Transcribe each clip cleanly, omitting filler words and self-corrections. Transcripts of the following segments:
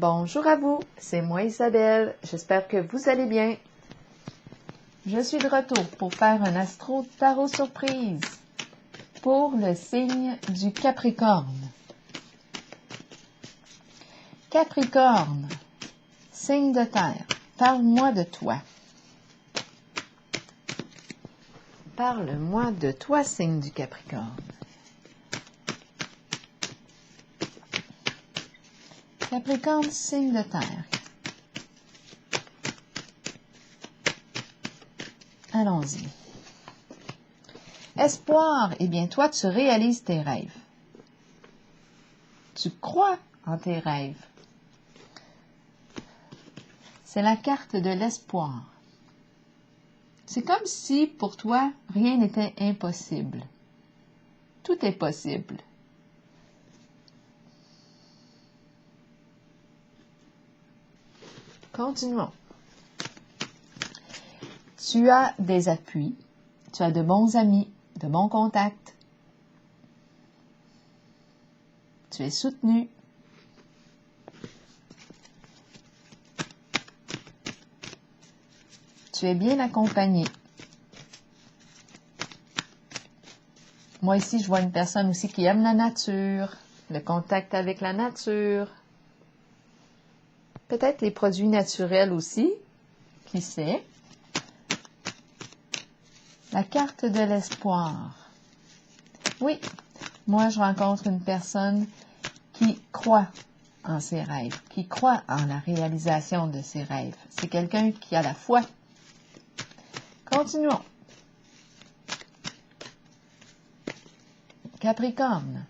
Bonjour à vous, c'est moi Isabelle, j'espère que vous allez bien. Je suis de retour pour faire un astro tarot surprise pour le signe du Capricorne. Capricorne, signe de terre, parle-moi de toi. Parle-moi de toi, signe du Capricorne. Capricorne, signe de terre. Allons-y. Espoir, eh bien toi, tu réalises tes rêves. Tu crois en tes rêves. C'est la carte de l'espoir. C'est comme si, pour toi, rien n'était impossible. Tout est possible. Continuons. Tu as des appuis, tu as de bons amis, de bons contacts. Tu es soutenu. Tu es bien accompagné. Moi ici, je vois une personne aussi qui aime la nature, le contact avec la nature. Peut-être les produits naturels aussi, qui sait. La carte de l'espoir. Oui, moi je rencontre une personne qui croit en ses rêves, qui croit en la réalisation de ses rêves. C'est quelqu'un qui a la foi. Continuons. Capricorne.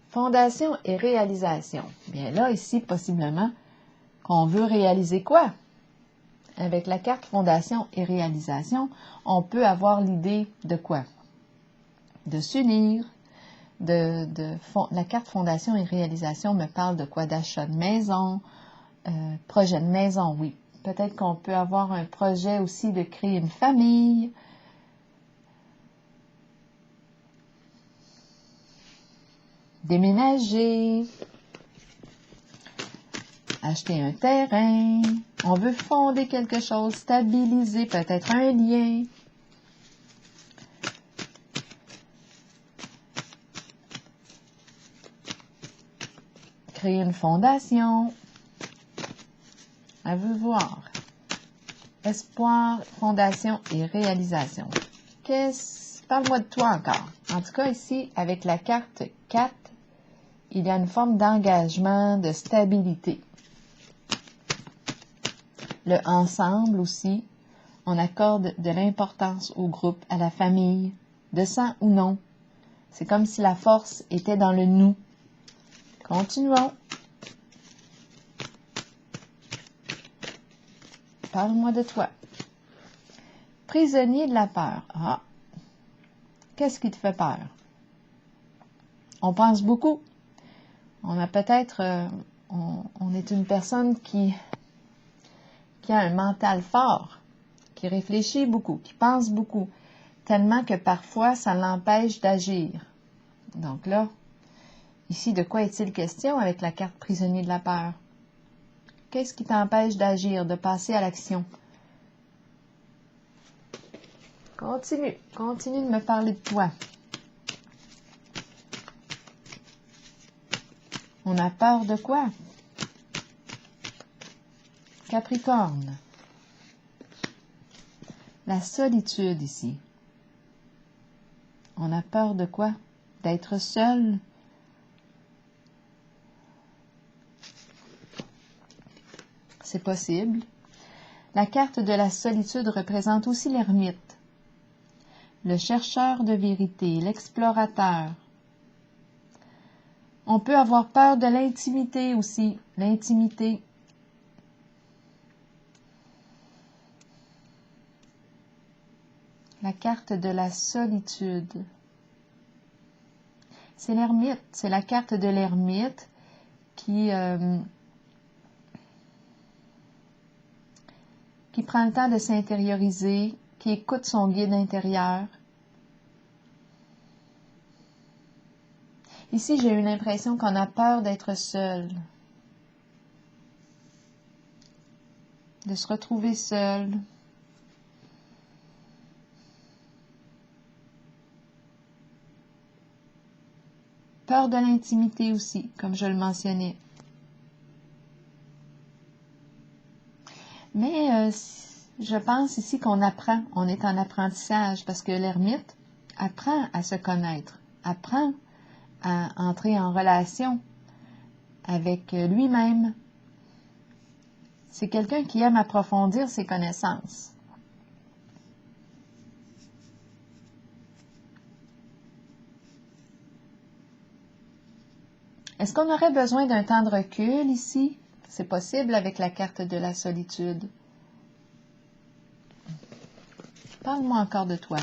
Fondation et réalisation. Bien là, ici, possiblement, qu'on veut réaliser quoi? Avec la carte fondation et réalisation, on peut avoir l'idée de quoi? De s'unir. La carte fondation et réalisation me parle de quoi? D'achat de maison, projet de maison, oui. Peut-être qu'on peut avoir un projet aussi de créer une famille. Déménager. Acheter un terrain, on veut fonder quelque chose, stabiliser peut-être un lien. Créer une fondation. À vous voir. Espoir, fondation et réalisation. Parle-moi de toi encore. En tout cas, ici, avec la carte 4, il y a une forme d'engagement, de stabilité. Le ensemble aussi, on accorde de l'importance au groupe, à la famille, de sang ou non. C'est comme si la force était dans le nous. Continuons. Parle-moi de toi. Prisonnier de la peur. Ah, qu'est-ce qui te fait peur? On pense beaucoup. On a peut-être, on est une personne qui a un mental fort, qui réfléchit beaucoup, qui pense beaucoup, tellement que parfois ça l'empêche d'agir. Donc là, ici, de quoi est-il question avec la carte prisonnier de la peur? Qu'est-ce qui t'empêche d'agir, de passer à l'action? Continue de me parler de toi. On a peur de quoi? Capricorne. La solitude ici. On a peur de quoi? D'être seul. C'est possible. La carte de la solitude représente aussi l'ermite, le chercheur de vérité, l'explorateur. On peut avoir peur de l'intimité aussi, l'intimité. La carte de la solitude. C'est l'ermite, c'est la carte de l'ermite qui prend le temps de s'intérioriser, qui écoute son guide intérieur. Ici, j'ai eu l'impression qu'on a peur d'être seul. de se retrouver seul. Peur de l'intimité aussi, comme je le mentionnais. Mais je pense ici qu'on apprend, on est en apprentissage, parce que l'ermite apprend à se connaître, apprend à entrer en relation avec lui-même. C'est quelqu'un qui aime approfondir ses connaissances. Est-ce qu'on aurait besoin d'un temps de recul ici? C'est possible avec la carte de la solitude. Parle-moi encore de toi.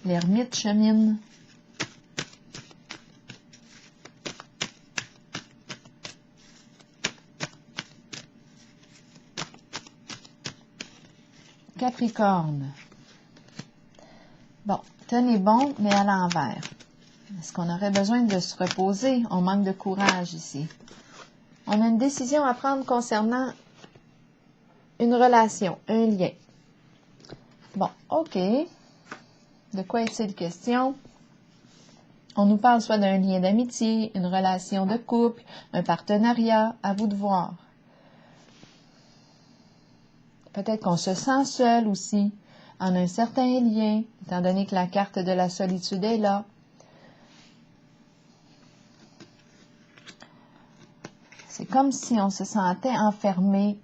L'ermite chemine. Capricorne. Bon, tenez bon, mais à l'envers. Est-ce qu'on aurait besoin de se reposer? On manque de courage ici. On a une décision à prendre concernant une relation, un lien. Bon, OK. De quoi est-il question? On nous parle soit d'un lien d'amitié, une relation de couple, un partenariat, à vous de voir. Peut-être qu'on se sent seul aussi, en un certain lien, étant donné que la carte de la solitude est là. C'est comme si on se sentait enfermé,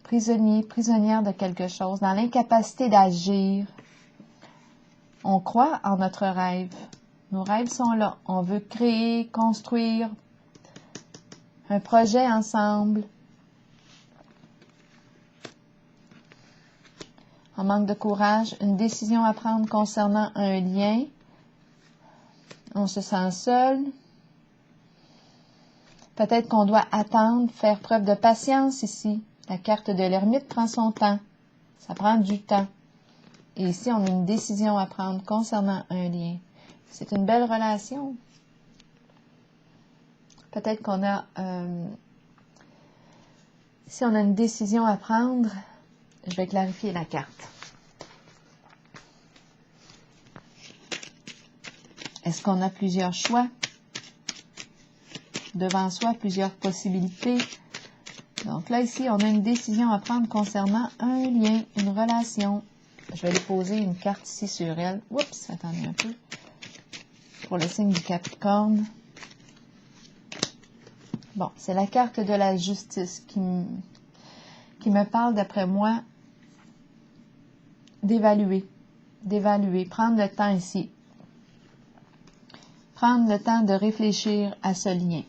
prisonnier, prisonnière de quelque chose, dans l'incapacité d'agir. On croit en notre rêve. Nos rêves sont là. On veut créer, construire un projet ensemble. On manque de courage, une décision à prendre concernant un lien. On se sent seul. Peut-être qu'on doit attendre, faire preuve de patience ici. La carte de l'ermite prend son temps. Ça prend du temps. Et ici, on a une décision à prendre concernant un lien. C'est une belle relation. Peut-être qu'on a... ici, on a une décision à prendre. Je vais clarifier la carte. Est-ce qu'on a plusieurs choix? Devant soi, plusieurs possibilités. Donc là, ici, on a une décision à prendre concernant un lien, une relation. Je vais lui poser une carte ici sur elle. Oups, attendez un peu. Pour le signe du Capricorne. Bon, c'est la carte de la justice qui me parle, d'après moi, d'évaluer, prendre le temps ici. Prendre le temps de réfléchir à ce lien.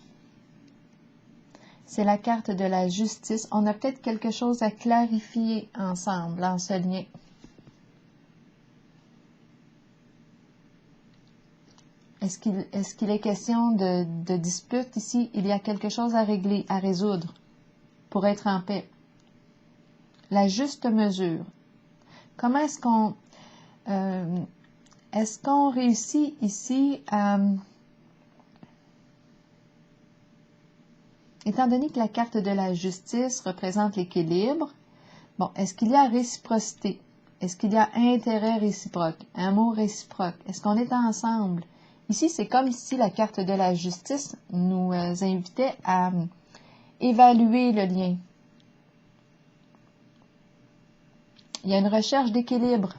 C'est la carte de la justice. On a peut-être quelque chose à clarifier ensemble en ce lien. Est-ce qu'il est question de dispute ici? Il y a quelque chose à régler, à résoudre pour être en paix. La juste mesure. Comment est-ce qu'on réussit ici à... Étant donné que la carte de la justice représente l'équilibre, bon, est-ce qu'il y a réciprocité? Est-ce qu'il y a intérêt réciproque, amour réciproque? Est-ce qu'on est ensemble? Ici, c'est comme si la carte de la justice nous invitait à évaluer le lien. Il y a une recherche d'équilibre.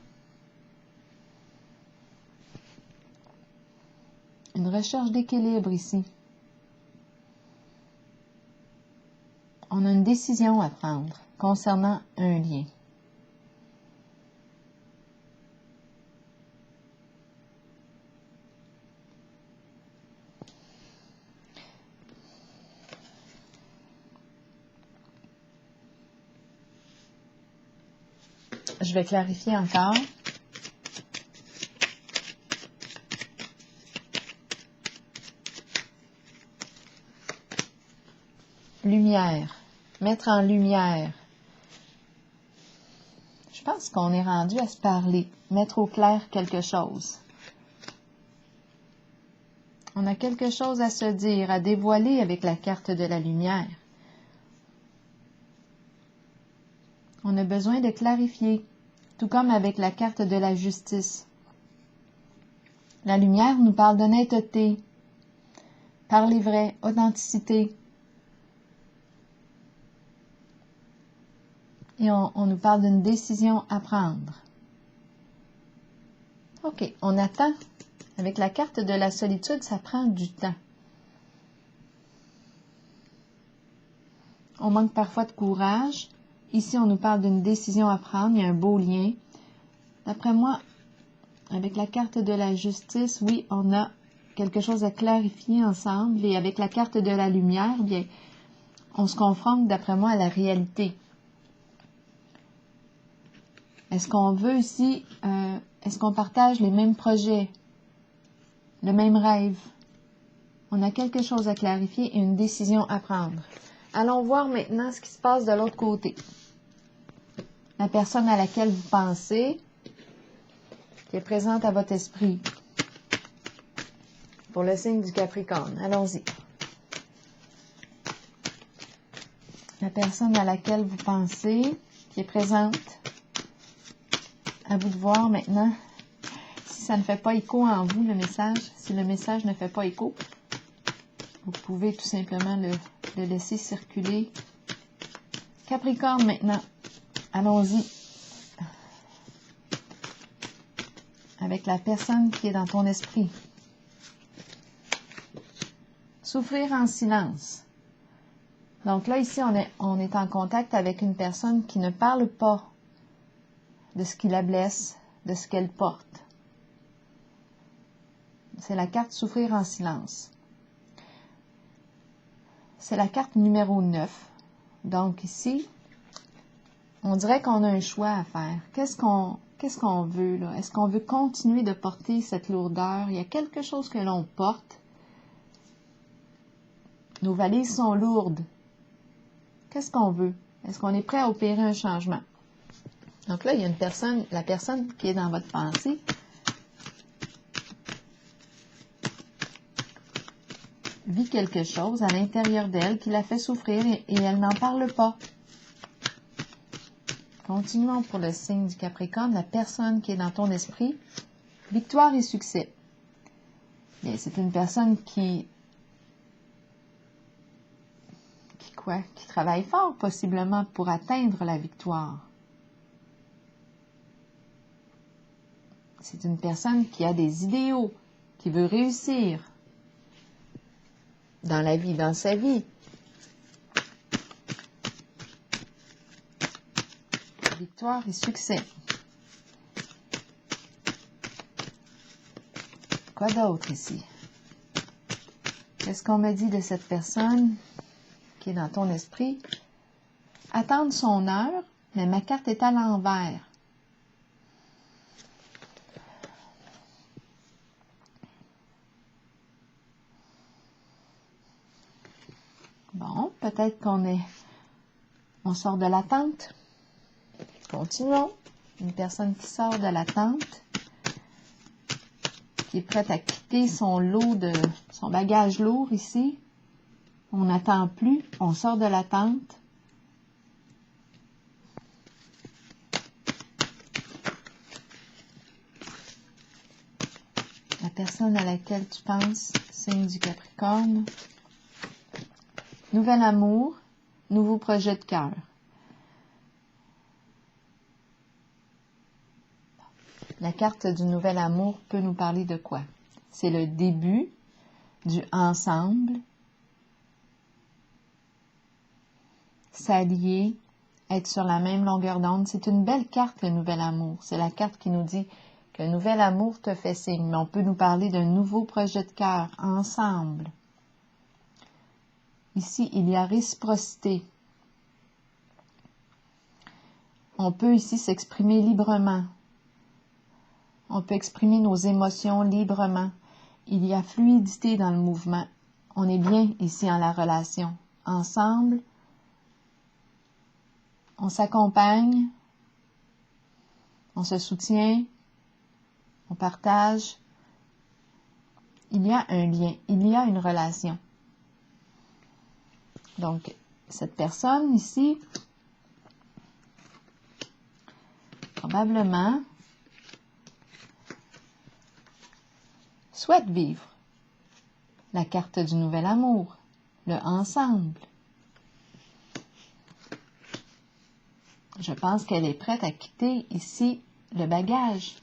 Une recherche d'équilibre ici. On a une décision à prendre concernant un lien. Je vais clarifier encore. Lumière. Mettre en lumière. Je pense qu'on est rendu à se parler. Mettre au clair quelque chose. On a quelque chose à se dire, à dévoiler avec la carte de la lumière. On a besoin de clarifier, tout comme avec la carte de la justice. La lumière nous parle d'honnêteté, parler vrai, authenticité. Et on nous parle d'une décision à prendre. OK, on attend. Avec la carte de la solitude, ça prend du temps. On manque parfois de courage. Ici, on nous parle d'une décision à prendre. Il y a un beau lien. D'après moi, avec la carte de la justice, oui, on a quelque chose à clarifier ensemble. Et avec la carte de la lumière, bien, on se confronte, d'après moi, à la réalité. Est-ce qu'on veut ici, est-ce qu'on partage les mêmes projets, le même rêve? On a quelque chose à clarifier et une décision à prendre. Allons voir maintenant ce qui se passe de l'autre côté. La personne à laquelle vous pensez, qui est présente à votre esprit. Pour le signe du Capricorne. Allons-y. La personne à laquelle vous pensez, qui est présente. À vous de voir maintenant si ça ne fait pas écho en vous, le message. Si le message ne fait pas écho, vous pouvez tout simplement le laisser circuler. Capricorne maintenant. Allons-y. Avec la personne qui est dans ton esprit. Souffrir en silence. Donc là, ici, on est en contact avec une personne qui ne parle pas de ce qui la blesse, de ce qu'elle porte. C'est la carte souffrir en silence. C'est la carte numéro 9. Donc ici, on dirait qu'on a un choix à faire. Qu'est-ce qu'on veut là? Est-ce qu'on veut continuer de porter cette lourdeur? Il y a quelque chose que l'on porte. Nos valises sont lourdes. Qu'est-ce qu'on veut? Est-ce qu'on est prêt à opérer un changement? Donc là, il y a une personne, la personne qui est dans votre pensée, vit quelque chose à l'intérieur d'elle qui la fait souffrir et elle n'en parle pas. Continuons pour le signe du Capricorne, la personne qui est dans ton esprit, victoire et succès. C'est une personne qui travaille fort possiblement pour atteindre la victoire. C'est une personne qui a des idéaux, qui veut réussir dans la vie, dans sa vie. Victoire et succès. Quoi d'autre ici? Qu'est-ce qu'on me dit de cette personne qui est dans ton esprit? Attendre son heure, mais ma carte est à l'envers. Bon, peut-être on sort de l'attente. Continuons. Une personne qui sort de l'attente, qui est prête à quitter son bagage lourd ici. On n'attend plus, on sort de l'attente. La personne à laquelle tu penses, signe du Capricorne. Nouvel amour, nouveau projet de cœur. La carte du nouvel amour peut nous parler de quoi? C'est le début du ensemble, s'allier, être sur la même longueur d'onde. C'est une belle carte, le nouvel amour. C'est la carte qui nous dit qu'un nouvel amour te fait signe. Mais on peut nous parler d'un nouveau projet de cœur, ensemble. Ici, il y a réciprocité. On peut ici s'exprimer librement. On peut exprimer nos émotions librement. Il y a fluidité dans le mouvement. On est bien ici en la relation. Ensemble, on s'accompagne, on se soutient, on partage. Il y a un lien, il y a une relation. Donc, cette personne ici probablement souhaite vivre la carte du nouvel amour, le ensemble. Je pense qu'elle est prête à quitter ici le bagage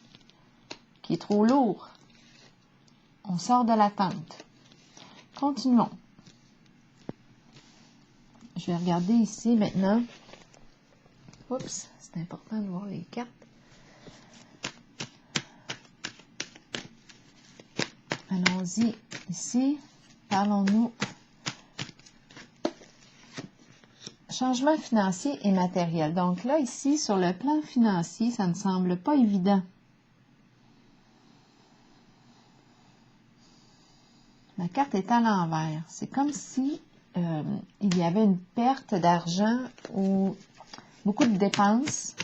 qui est trop lourd. On sort de l'attente. Continuons. Je vais regarder ici maintenant. Oups, c'est important de voir les cartes. Allons-y ici. Parlons-nous. Changement financier et matériel. Donc là, ici, sur le plan financier, ça ne semble pas évident. La carte est à l'envers. C'est comme si il y avait une perte d'argent ou beaucoup de dépenses.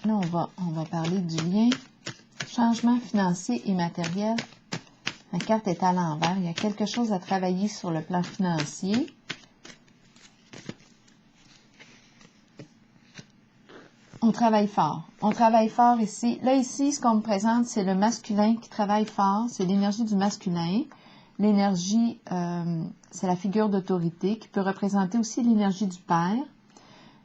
Là, on va parler du lien. Changement financier et matériel. La carte est à l'envers. Il y a quelque chose à travailler sur le plan financier. On travaille fort. On travaille fort ici. Là, ici, ce qu'on me présente, c'est le masculin qui travaille fort. C'est l'énergie du masculin. L'énergie, c'est la figure d'autorité qui peut représenter aussi l'énergie du père.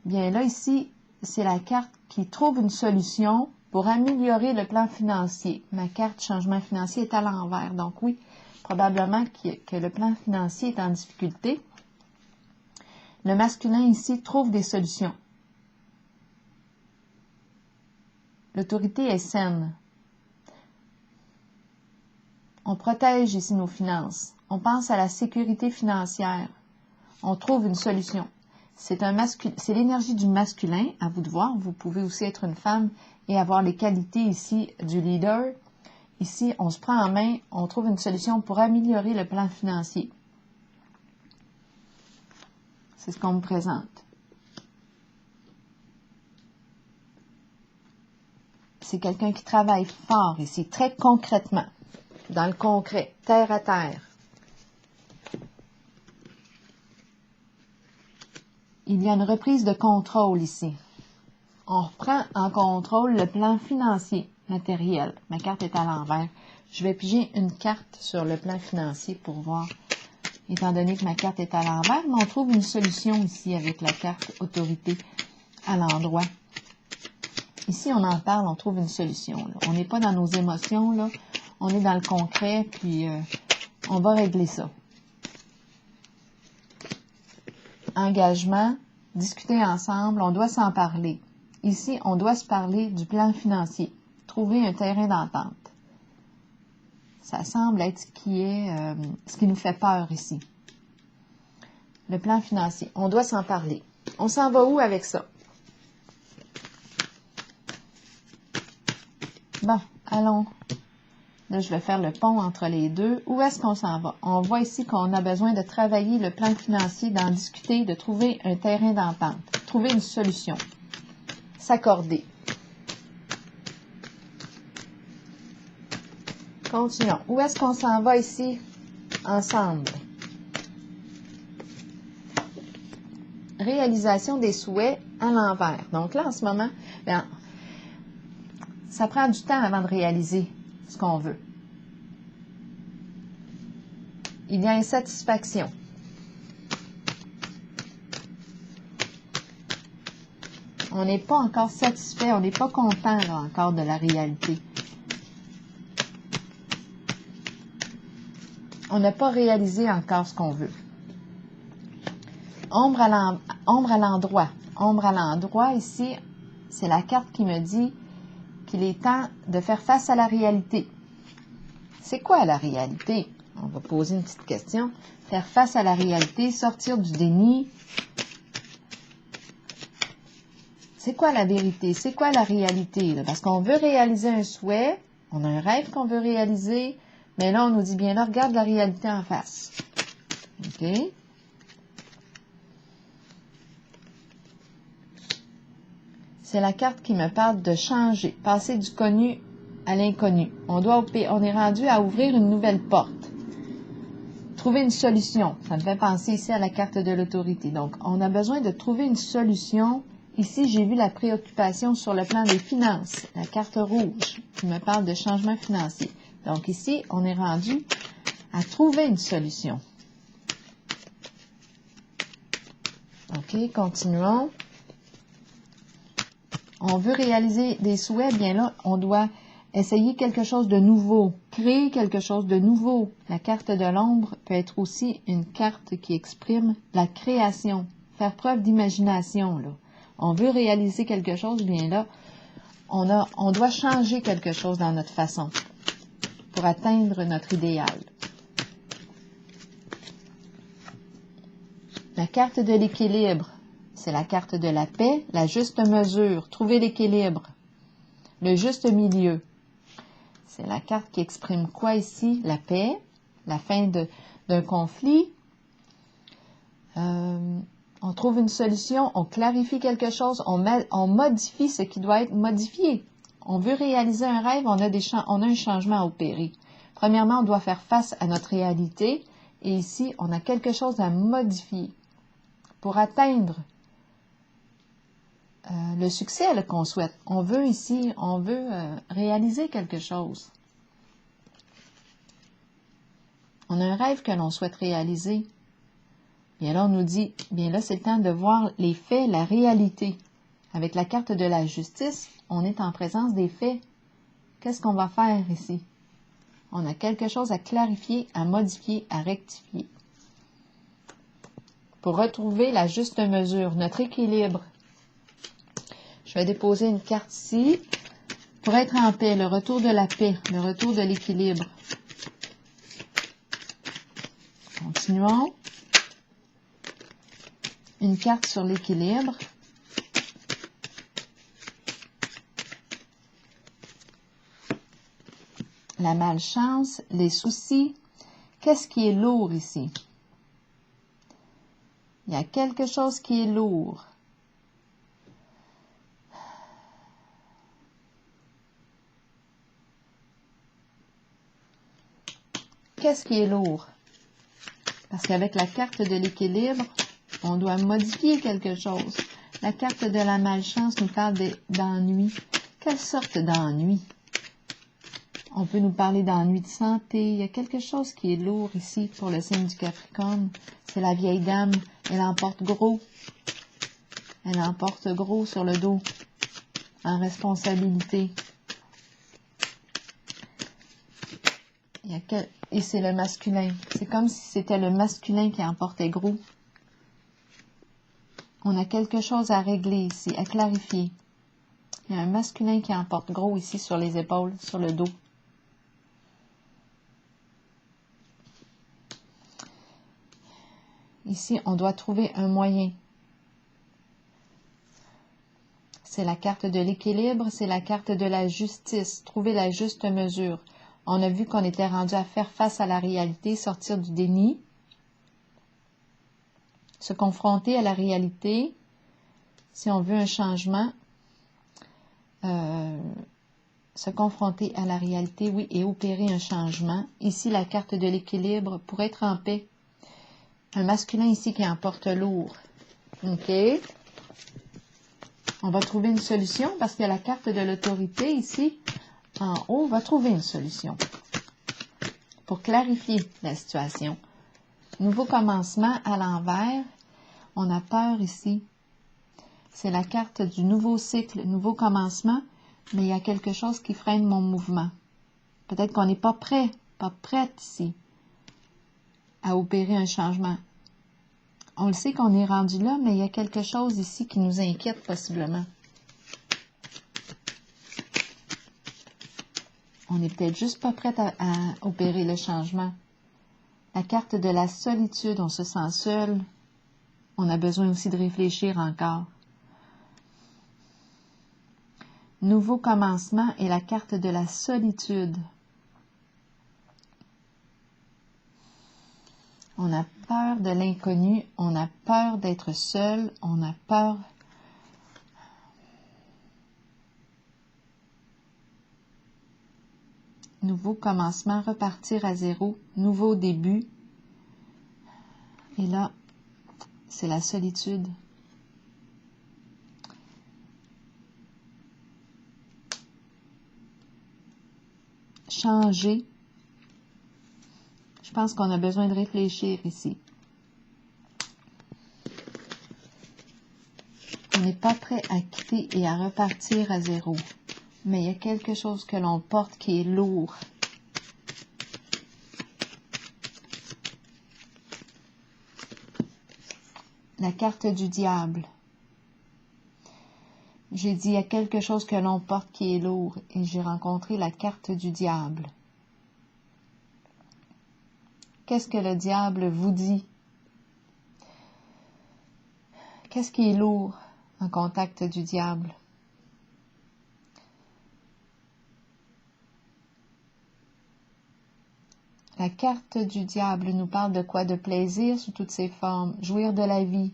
Bien, là, ici, c'est la carte qui trouve une solution pour améliorer le plan financier. Ma carte changement financier est à l'envers. Donc oui, probablement que le plan financier est en difficulté. Le masculin ici trouve des solutions. L'autorité est saine. On protège ici nos finances. On pense à la sécurité financière. On trouve une solution. C'est l'énergie du masculin, à vous de voir. Vous pouvez aussi être une femme et avoir les qualités ici du leader. Ici, on se prend en main, on trouve une solution pour améliorer le plan financier. C'est ce qu'on me présente. C'est quelqu'un qui travaille fort ici, très concrètement, dans le concret, terre à terre. Il y a une reprise de contrôle ici. On reprend en contrôle le plan financier, matériel. Ma carte est à l'envers. Je vais piger une carte sur le plan financier pour voir, étant donné que ma carte est à l'envers, mais on trouve une solution ici avec la carte autorité à l'endroit. Ici, on en parle, on trouve une solution. Là. On n'est pas dans nos émotions, là. On est dans le concret, puis on va régler ça. Engagement, discuter ensemble, on doit s'en parler. Ici, on doit se parler du plan financier, trouver un terrain d'entente. Ça semble être ce qui nous fait peur ici. Le plan financier, on doit s'en parler. On s'en va où avec ça? Bon, allons. Là, je vais faire le pont entre les deux. Où est-ce qu'on s'en va? On voit ici qu'on a besoin de travailler le plan financier, d'en discuter, de trouver un terrain d'entente, trouver une solution, s'accorder. Continuons. Où est-ce qu'on s'en va ici? Ensemble. Réalisation des souhaits à l'envers. Donc là, en ce moment, bien, ça prend du temps avant de réaliser ce qu'on veut. Il y a insatisfaction. On n'est pas encore satisfait, on n'est pas content là, encore de la réalité. On n'a pas réalisé encore ce qu'on veut. Ombre à l'endroit. Ombre à l'endroit, ici, c'est la carte qui me dit qu'il est temps de faire face à la réalité. C'est quoi la réalité? On va poser une petite question. Faire face à la réalité, sortir du déni. C'est quoi la vérité? C'est quoi la réalité? Là? Parce qu'on veut réaliser un souhait, on a un rêve qu'on veut réaliser, mais là, on nous dit bien là, regarde la réalité en face. OK? C'est la carte qui me parle de changer, passer du connu à l'inconnu. On est rendu à ouvrir une nouvelle porte. trouver une solution. Ça me fait penser ici à la carte de l'autorité. Donc, on a besoin de trouver une solution. Ici, j'ai vu la préoccupation sur le plan des finances, la carte rouge, qui me parle de changement financier. Donc, ici, on est rendu à trouver une solution. OK, continuons. On veut réaliser des souhaits, bien là, on doit essayer quelque chose de nouveau, créer quelque chose de nouveau. La carte de l'ombre peut être aussi une carte qui exprime la création, faire preuve d'imagination, là. On veut réaliser quelque chose, bien là, on doit changer quelque chose dans notre façon pour atteindre notre idéal. La carte de l'équilibre, c'est la carte de la paix, la juste mesure, trouver l'équilibre, le juste milieu. C'est la carte qui exprime quoi ici? La paix, la fin d'un conflit. On trouve une solution, on clarifie quelque chose, on modifie ce qui doit être modifié. On veut réaliser un rêve, on a un changement à opérer. Premièrement, on doit faire face à notre réalité et ici, on a quelque chose à modifier pour atteindre le succès qu'on souhaite. On veut réaliser quelque chose. On a un rêve que l'on souhaite réaliser. Bien là, on nous dit, bien là, c'est le temps de voir les faits, la réalité. Avec la carte de la justice, on est en présence des faits. Qu'est-ce qu'on va faire ici? On a quelque chose à clarifier, à modifier, à rectifier. Pour retrouver la juste mesure, notre équilibre. Je vais déposer une carte ici. Pour être en paix, le retour de la paix, le retour de l'équilibre. Continuons. Une carte sur l'équilibre. La malchance, les soucis. Qu'est-ce qui est lourd ici? Il y a quelque chose qui est lourd. Qu'est-ce qui est lourd? Parce qu'avec la carte de l'équilibre, on doit modifier quelque chose. La carte de la malchance nous parle d'ennui. Quelle sorte d'ennui? On peut nous parler d'ennui de santé. Il y a quelque chose qui est lourd ici pour le signe du Capricorne. C'est la vieille dame. Elle emporte gros. Elle emporte gros sur le dos. En responsabilité. Et c'est le masculin. C'est comme si c'était le masculin qui emportait gros. On a quelque chose à régler ici, à clarifier. Il y a un masculin qui emporte gros ici sur les épaules, sur le dos. Ici, on doit trouver un moyen. C'est la carte de l'équilibre, c'est la carte de la justice. Trouver la juste mesure. On a vu qu'on était rendu à faire face à la réalité, sortir du déni, se confronter à la réalité. Si on veut un changement, se confronter à la réalité, oui, et opérer un changement. Ici, la carte de l'équilibre pour être en paix. Un masculin ici qui emporte lourd. OK. On va trouver une solution parce que la carte de l'autorité ici, en haut, va trouver une solution pour clarifier la situation. Nouveau commencement à l'envers. On a peur ici. C'est la carte du nouveau cycle, nouveau commencement, mais il y a quelque chose qui freine mon mouvement. Peut-être qu'on n'est pas prêt, pas prête ici à opérer un changement. On le sait qu'on est rendu là, mais il y a quelque chose ici qui nous inquiète possiblement. On n'est peut-être juste pas prête à opérer le changement. La carte de la solitude, on se sent seul. On a besoin aussi de réfléchir encore. Nouveau commencement et la carte de la solitude. On a peur de l'inconnu, on a peur d'être seul, on a peur. Nouveau commencement, repartir à zéro, nouveau début. Et là, c'est la solitude. Changer. Je pense qu'on a besoin de réfléchir ici. On n'est pas prêt à quitter et à repartir à zéro. Mais il y a quelque chose que l'on porte qui est lourd. La carte du diable. J'ai dit, il y a quelque chose que l'on porte qui est lourd. Et j'ai rencontré la carte du diable. Qu'est-ce que le diable vous dit? Qu'est-ce qui est lourd en contact du diable? La carte du diable nous parle de quoi? De plaisir sous toutes ses formes, jouir de la vie.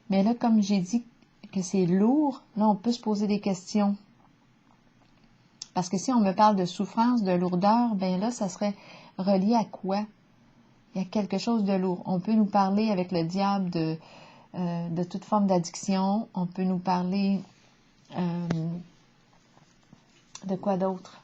Mais là, comme j'ai dit que c'est lourd, là, on peut se poser des questions. Parce que si on me parle de souffrance, de lourdeur, ben là, ça serait relié à quoi? Il y a quelque chose de lourd. On peut nous parler avec le diable de toute forme d'addiction. On peut nous parler de quoi d'autre?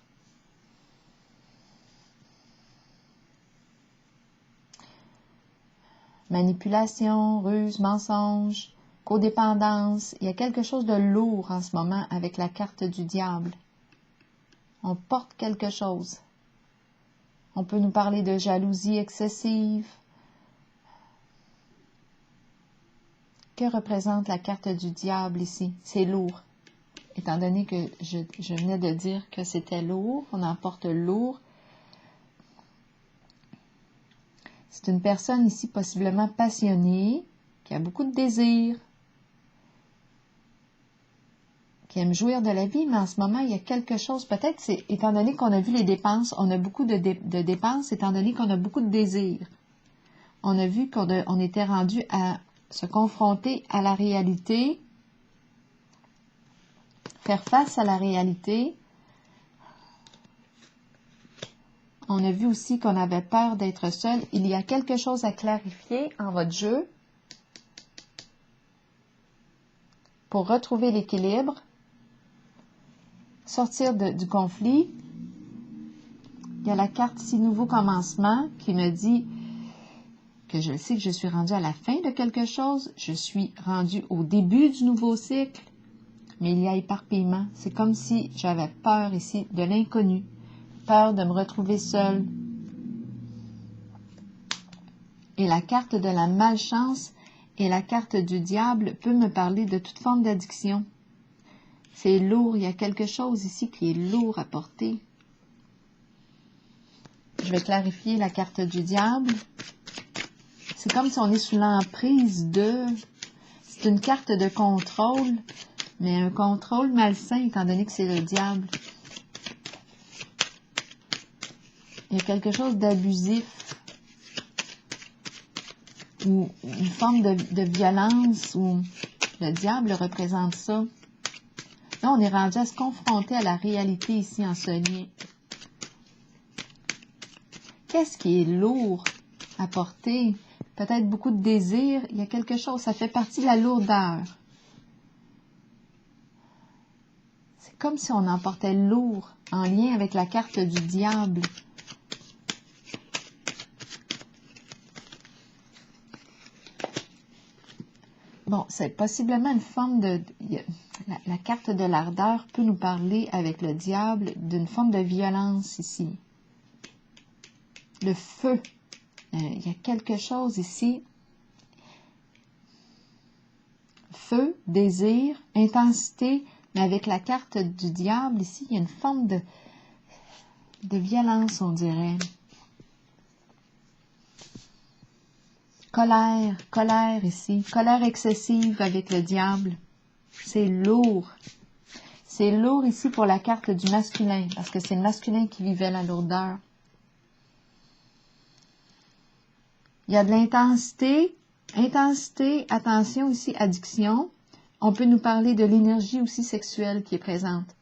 Manipulation, ruse, mensonge, codépendance. Il y a quelque chose de lourd en ce moment avec la carte du diable. On porte quelque chose. On peut nous parler de jalousie excessive. Que représente la carte du diable ici? C'est lourd. Étant donné que je venais de dire que c'était lourd, on en porte lourd. C'est une personne ici possiblement passionnée, qui a beaucoup de désirs, qui aime jouir de la vie, mais en ce moment, il y a quelque chose, peut-être, c'est étant donné qu'on a vu les dépenses, on a beaucoup de dépenses, étant donné qu'on a beaucoup de désirs. On a vu qu'on était rendu à se confronter à la réalité, faire face à la réalité. On a vu aussi qu'on avait peur d'être seul. Il y a quelque chose à clarifier en votre jeu pour retrouver l'équilibre, sortir du conflit. Il y a la carte ici, nouveau commencement, qui me dit que je sais que je suis rendue à la fin de quelque chose, je suis rendue au début du nouveau cycle, mais il y a éparpillement. C'est comme si j'avais peur ici de l'inconnu, peur de me retrouver seule. Et la carte de la malchance et la carte du diable peut me parler de toute forme d'addiction. C'est lourd, il y a quelque chose ici qui est lourd à porter. Je vais clarifier la carte du diable. C'est comme si on est sous l'emprise de... C'est une carte de contrôle, mais un contrôle malsain étant donné que c'est le diable. Il y a quelque chose d'abusif ou une forme de violence où le diable représente ça. Là, on est rendu à se confronter à la réalité ici en ce lien. Qu'est-ce qui est lourd à porter? Peut-être beaucoup de désir. Il y a quelque chose, ça fait partie de la lourdeur. C'est comme si on emportait lourd en lien avec la carte du diable. Bon, c'est possiblement une forme de... La carte de l'ardeur peut nous parler avec le diable d'une forme de violence ici. Le feu. Il y a quelque chose ici. Feu, désir, intensité, mais avec la carte du diable ici, il y a une forme de violence, on dirait. Colère ici, colère excessive avec le diable. C'est lourd. C'est lourd ici pour la carte du masculin, parce que c'est le masculin qui vivait la lourdeur. Il y a de l'intensité, attention ici, addiction. On peut nous parler de l'énergie aussi sexuelle qui est présente.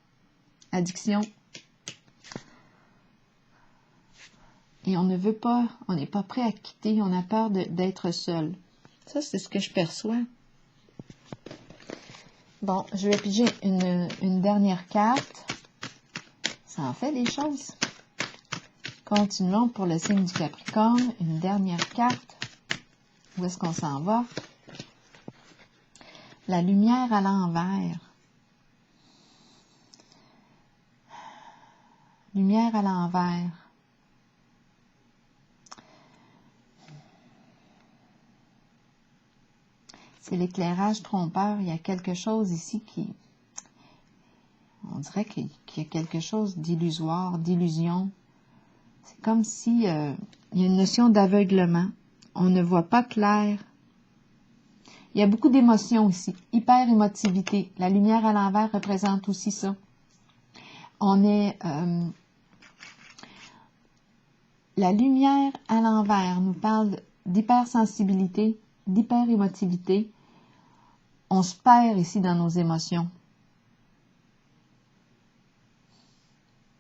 Addiction. Et on ne veut pas, on n'est pas prêt à quitter, on a peur d'être seul. Ça, c'est ce que je perçois. Bon, je vais piger une dernière carte. Ça en fait des choses. Continuons pour le signe du Capricorne. Une dernière carte. Où est-ce qu'on s'en va? La lumière à l'envers. Lumière à l'envers. C'est l'éclairage trompeur. Il y a quelque chose ici qui... On dirait qu'il y a quelque chose d'illusoire, d'illusion. C'est comme si il y a une notion d'aveuglement. On ne voit pas clair. Il y a beaucoup d'émotions ici. Hyper-émotivité. La lumière à l'envers représente aussi ça. On est... la lumière à l'envers nous parle d'hypersensibilité, d'hyper-émotivité. On se perd ici dans nos émotions.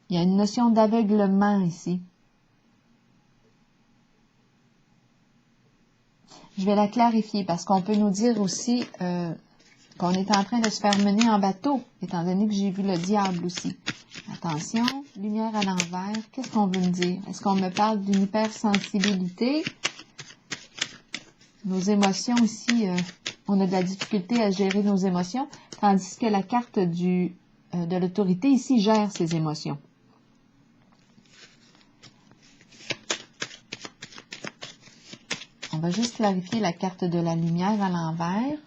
Il y a une notion d'aveuglement ici. Je vais la clarifier parce qu'on peut nous dire aussi qu'on est en train de se faire mener en bateau, étant donné que j'ai vu le diable aussi. Attention, lumière à l'envers, qu'est-ce qu'on veut me dire? Est-ce qu'on me parle d'une hypersensibilité? Nos émotions ici, on a de la difficulté à gérer nos émotions, tandis que la carte de l'autorité ici gère ses émotions. On va juste clarifier la carte de la lumière à l'envers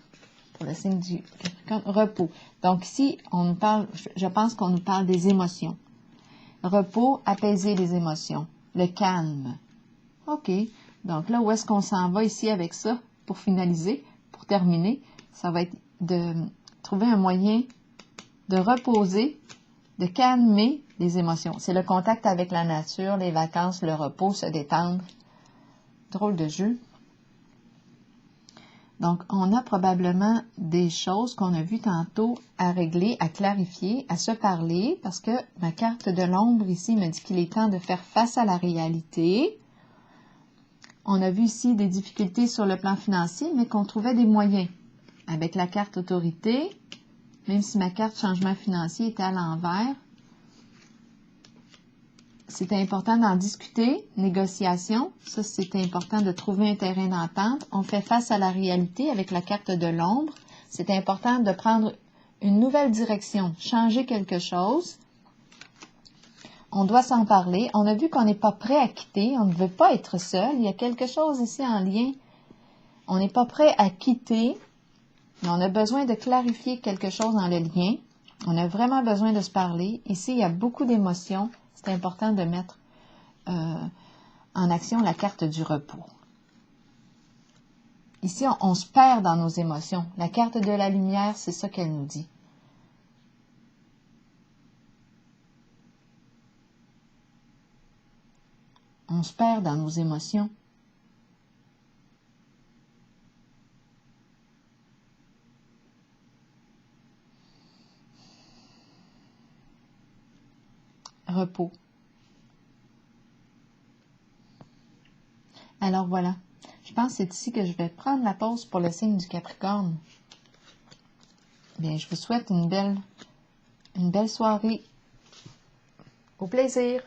pour le signe du Capricorne. Repos. Donc ici, on nous parle, je pense qu'on nous parle des émotions. Repos, apaiser les émotions. Le calme. OK. Donc là, où est-ce qu'on s'en va ici avec ça pour finaliser, pour terminer? Ça va être de trouver un moyen de reposer, de calmer les émotions. C'est le contact avec la nature, les vacances, le repos, se détendre. Drôle de jeu. Donc, on a probablement des choses qu'on a vues tantôt à régler, à clarifier, à se parler, parce que ma carte de l'ombre ici me dit qu'il est temps de faire face à la réalité. On a vu ici des difficultés sur le plan financier, mais qu'on trouvait des moyens. Avec la carte autorité, même si ma carte changement financier était à l'envers, c'était important d'en discuter, négociation, ça c'est important de trouver un terrain d'entente. On fait face à la réalité avec la carte de l'ombre. C'est important de prendre une nouvelle direction, changer quelque chose. On doit s'en parler. On a vu qu'on n'est pas prêt à quitter, on ne veut pas être seul. Il y a quelque chose ici en lien. On n'est pas prêt à quitter, mais on a besoin de clarifier quelque chose dans le lien. On a vraiment besoin de se parler. Ici, il y a beaucoup d'émotions. C'est important de mettre en action la carte du repos. Ici, on se perd dans nos émotions. La carte de la lumière, c'est ça qu'elle nous dit. On se perd dans nos émotions. Repos. Alors voilà, je pense que c'est ici que je vais prendre la pause pour le signe du Capricorne. Bien, je vous souhaite une belle soirée. Au plaisir!